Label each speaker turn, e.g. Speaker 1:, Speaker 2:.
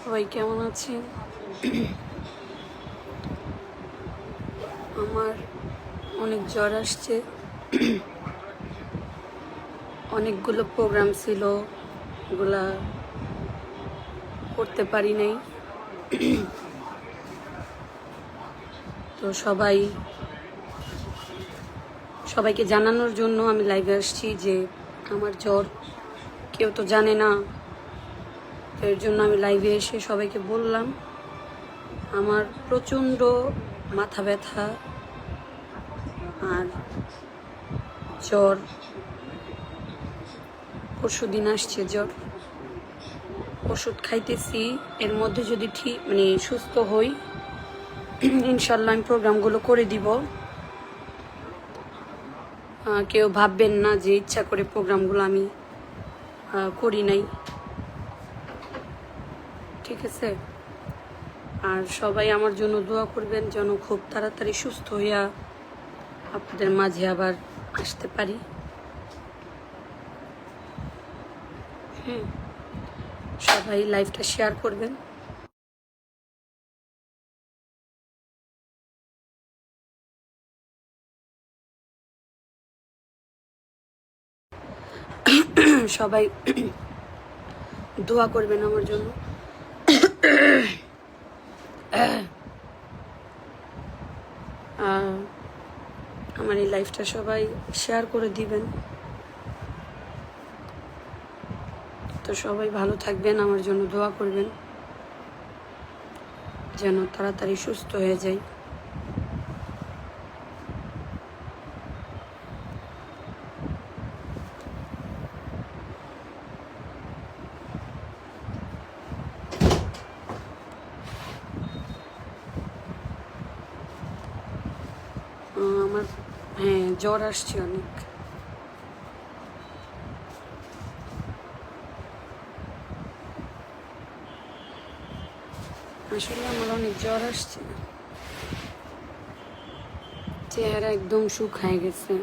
Speaker 1: সবাই কেমন আছেন? আমার অনেক জ্বর আসছে। অনেকগুলো প্রোগ্রাম ছিল, ওগুলা করতে পারি নাই। তো সবাইকে জানানোর জন্য আমি লাইভে আসছি যে আমার জ্বর কেউ তো জানে না। তো এর জন্য আমি লাইভে এসে সবাইকে বললাম আমার প্রচণ্ড মাথা ব্যথা আর জ্বর। পরশুদিন আসছে জ্বর, ওষুধ খাইতেছি। এর মধ্যে যদি ঠিক সুস্থ হই, ইনশাল্লাহ আমি প্রোগ্রামগুলো করে দিব। কেউ ভাববেন না যে ইচ্ছা করে প্রোগ্রামগুলো আমি করি নাই, ঠিক আছে? আর সবাই আমার জন্য দোয়া করবেন যেন খুব তাড়াতাড়ি সুস্থ হইয়া আপনাদের মাঝে আবার আসতে পারি। সবাই লাইভটা শেয়ার করবেন। সবাই দোয়া করবেন আমার জন্য। আমার এই লাইফটা সবাই শেয়ার করে দিবেন। তো সবাই ভালো থাকবেন, আমার জন্য দোয়া করবেন যেন তাড়াতাড়ি সুস্থ হয়ে যাই। আমার জ্বর আসছে অনেক। আসলে আমার অনেক জ্বর আসছে, চেহারা একদম শুকায় গেছে।